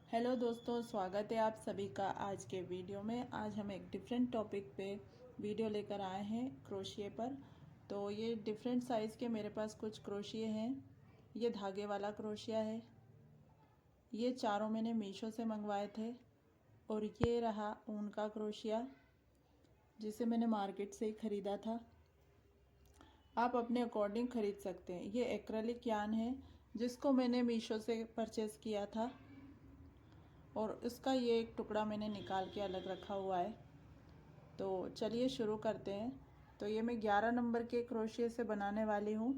Hello दोस्तों, स्वागत है आप सभी का आज के वीडियो में। आज हम एक डिफरेंट टॉपिक पे वीडियो लेकर आए हैं, क्रोशिए पर। तो ये डिफरेंट साइज़ के मेरे पास कुछ क्रोशिए हैं। ये धागे वाला क्रोशिया है। ये चारों मैंने मीशो से मंगवाए थे। और ये रहा ऊन का क्रोशिया, जिसे मैंने मार्केट से ही ख़रीदा था। आप अपने अकॉर्डिंग ख़रीद सकते हैं। ये एक्रेलिक यार्न है, जिसको मैंने मीशो से परचेज़ किया था। और इसका ये एक टुकड़ा मैंने निकाल के अलग रखा हुआ है। तो चलिए शुरू करते हैं। तो ये मैं 11 नंबर के क्रोशिए से बनाने वाली हूँ।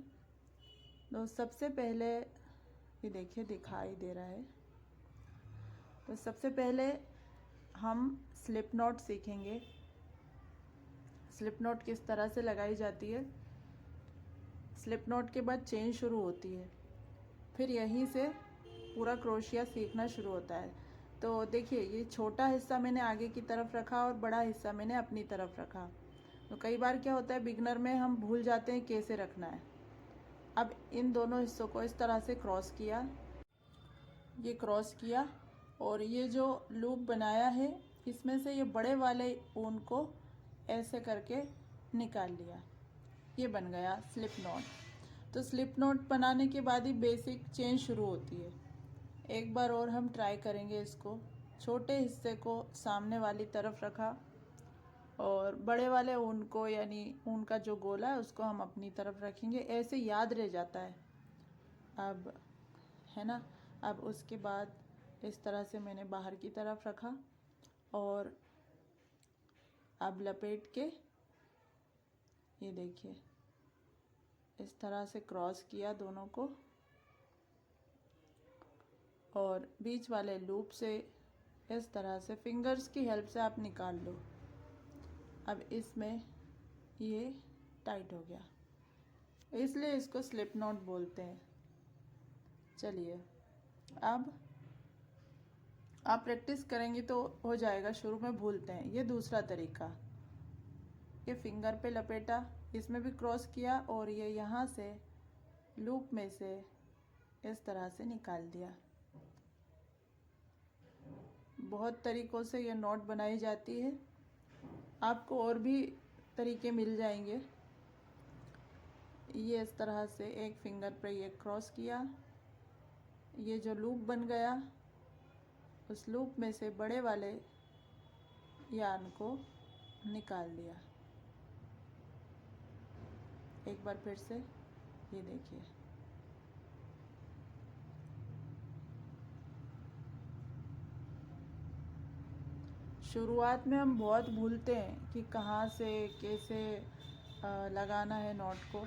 तो सबसे पहले ये देखिए दिखाई दे रहा है। तो सबसे पहले हम स्लिप नॉट सीखेंगे। स्लिप नॉट किस तरह से लगाई जाती है। स्लिप नॉट के बाद चेन शुरू होती है, फिर यहीं से पूरा क्रोशिया सीखना शुरू होता है। तो देखिए, ये छोटा हिस्सा मैंने आगे की तरफ रखा और बड़ा हिस्सा मैंने अपनी तरफ रखा। तो कई बार क्या होता है, बिगनर में हम भूल जाते हैं कैसे रखना है। अब इन दोनों हिस्सों को इस तरह से क्रॉस किया, ये क्रॉस किया, और ये जो लूप बनाया है इसमें से ये बड़े वाले ऊन को ऐसे करके निकाल लिया। ये बन गया स्लिप नॉट। तो स्लिप नॉट बनाने के बाद ही बेसिक चेन शुरू होती है। एक बार और हम ट्राई करेंगे इसको। छोटे हिस्से को सामने वाली तरफ रखा और बड़े वाले ऊन को, यानी ऊन का जो गोला है उसको हम अपनी तरफ रखेंगे। ऐसे याद रह जाता है अब, है ना। अब उसके बाद इस तरह से मैंने बाहर की तरफ रखा और अब लपेट के ये देखिए इस तरह से क्रॉस किया दोनों को, और बीच वाले लूप से इस तरह से फिंगर्स की हेल्प से आप निकाल लो। अब इसमें ये टाइट हो गया, इसलिए इसको स्लिप नॉट बोलते हैं। चलिए, अब आप प्रैक्टिस करेंगे तो हो जाएगा। शुरू में भूलते हैं। ये दूसरा तरीका, ये फिंगर पे लपेटा, इसमें भी क्रॉस किया और ये यहाँ से लूप में से इस तरह से निकाल दिया। बहुत तरीक़ों से ये नॉट बनाई जाती है। आपको और भी तरीके मिल जाएंगे। ये इस तरह से एक फिंगर पे ये क्रॉस किया, ये जो लूप बन गया उस लूप में से बड़े वाले यार्न को निकाल दिया। एक बार फिर से ये देखिए, शुरुआत में हम बहुत भूलते हैं कि कहाँ से कैसे लगाना है नॉट को।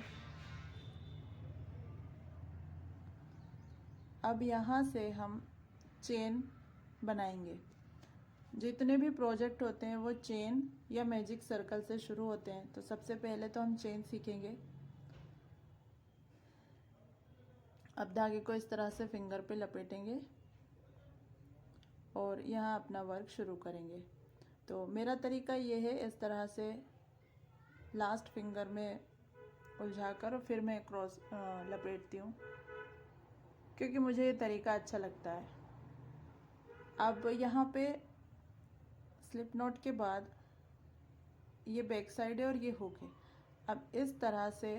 अब यहाँ से हम चेन बनाएंगे। जितने भी प्रोजेक्ट होते हैं वो चेन या मैजिक सर्कल से शुरू होते हैं। तो सबसे पहले तो हम चेन सीखेंगे। अब धागे को इस तरह से फिंगर पे लपेटेंगे और यहाँ अपना वर्क शुरू करेंगे। तो मेरा तरीका ये है, इस तरह से लास्ट फिंगर में उलझाकर और फिर मैं क्रॉस लपेटती हूँ, क्योंकि मुझे ये तरीका अच्छा लगता है। अब यहाँ पे स्लिप नॉट के बाद ये बैक साइड है और ये हुक है। अब इस तरह से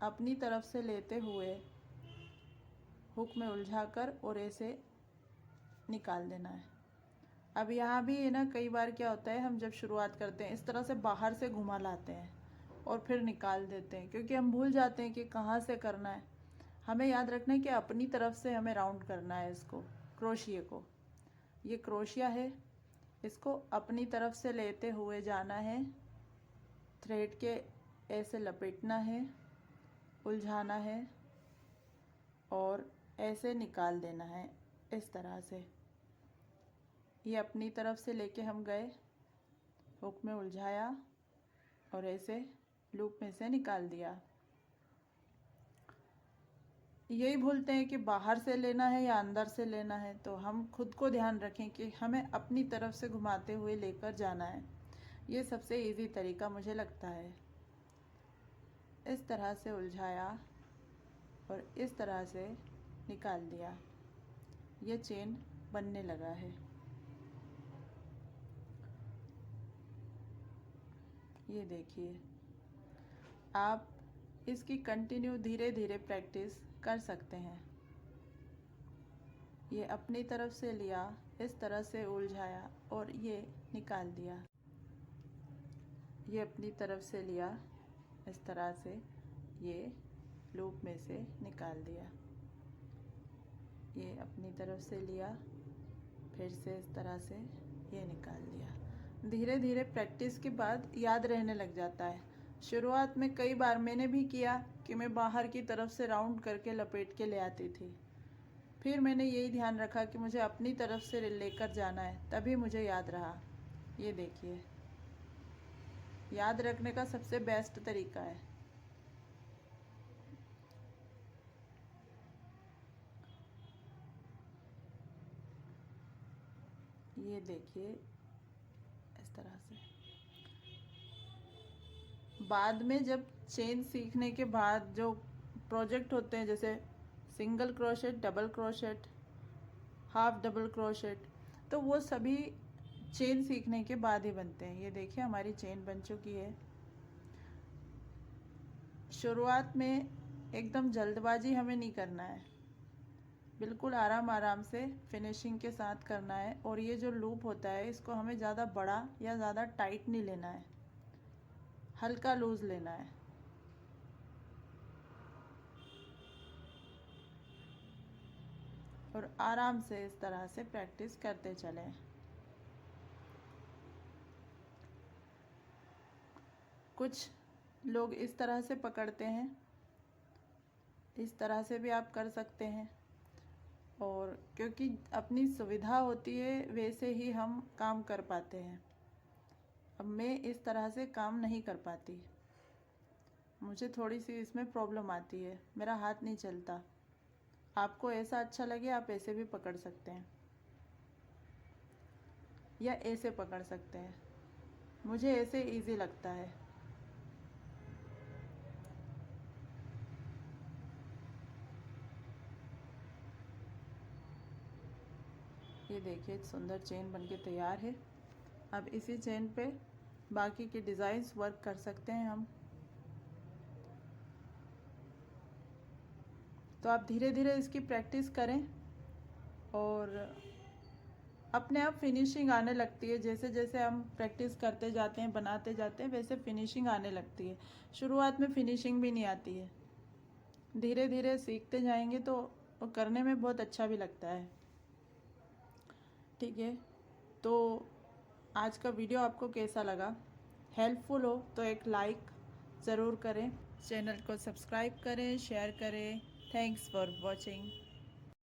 अपनी तरफ से लेते हुए हुक में उलझाकर और ऐसे निकाल देना है। अब यहाँ भी है ना, कई बार क्या होता है, हम जब शुरुआत करते हैं इस तरह से बाहर से घुमा लाते हैं और फिर निकाल देते हैं, क्योंकि हम भूल जाते हैं कि कहाँ से करना है। हमें याद रखना है कि अपनी तरफ से हमें राउंड करना है इसको, क्रोशिए को। ये क्रोशिया है, इसको अपनी तरफ से लेते हुए जाना है, थ्रेड के ऐसे लपेटना है, उलझाना है और ऐसे निकाल देना है इस तरह से। ये अपनी तरफ से लेके हम गए, हुक में उलझाया और ऐसे लूप में से निकाल दिया। यही भूलते हैं कि बाहर से लेना है या अंदर से लेना है। तो हम खुद को ध्यान रखें कि हमें अपनी तरफ से घुमाते हुए लेकर जाना है। ये सबसे इजी तरीका मुझे लगता है। इस तरह से उलझाया और इस तरह से निकाल दिया। ये चेन बनने लगा है। ये देखिए, आप इसकी कंटिन्यू धीरे धीरे प्रैक्टिस कर सकते हैं। ये अपनी तरफ से लिया, इस तरह से उलझाया और ये निकाल दिया। ये अपनी तरफ से लिया, इस तरह से ये लूप में से निकाल दिया। ये अपनी तरफ से लिया, फिर से इस तरह से ये निकाल दिया। धीरे धीरे प्रैक्टिस के बाद याद रहने लग जाता है। शुरुआत में कई बार मैंने भी किया कि मैं बाहर की तरफ से राउंड करके लपेट के ले आती थी। फिर मैंने यही ध्यान रखा कि मुझे अपनी तरफ से लेकर जाना है, तभी मुझे याद रहा। ये देखिए, याद रखने का सबसे बेस्ट तरीका है। ये देखिए, इस तरह से। बाद में जब चेन सीखने के बाद जो प्रोजेक्ट होते हैं, जैसे single crochet, double crochet, half double crochet, तो वो सभी चेन सीखने के बाद ही बनते हैं। ये देखिए, हमारी चेन बन चुकी है। शुरुआत में एकदम जल्दबाजी हमें नहीं करना है, बिल्कुल आराम आराम से फिनिशिंग के साथ करना है। और ये जो लूप होता है, इसको हमें ज़्यादा बड़ा या ज़्यादा टाइट नहीं लेना है, हल्का लूज लेना है। और आराम से इस तरह से प्रैक्टिस करते चलें। कुछ लोग इस तरह से पकड़ते हैं, इस तरह से भी आप कर सकते हैं। और क्योंकि अपनी सुविधा होती है, वैसे ही हम काम कर पाते हैं। अब मैं इस तरह से काम नहीं कर पाती, मुझे थोड़ी सी इसमें प्रॉब्लम आती है, मेरा हाथ नहीं चलता। आपको ऐसा अच्छा लगे, आप ऐसे भी पकड़ सकते हैं या ऐसे पकड़ सकते हैं। मुझे ऐसे इजी लगता है। ये देखिए, सुंदर चेन बनके तैयार है। अब इसी चेन पे बाकी के डिज़ाइंस वर्क कर सकते हैं हम। तो आप धीरे धीरे इसकी प्रैक्टिस करें और अपने आप फिनिशिंग आने लगती है। जैसे जैसे हम प्रैक्टिस करते जाते हैं, बनाते जाते हैं, वैसे फिनिशिंग आने लगती है। शुरुआत में फिनिशिंग भी नहीं आती है, धीरे धीरे सीखते जाएंगे तो करने में बहुत अच्छा भी लगता है। ठीक है, तो आज का वीडियो आपको कैसा लगा? हेल्पफुल हो तो एक लाइक ज़रूर करें, चैनल को सब्सक्राइब करें, शेयर करें। Thanks for watching.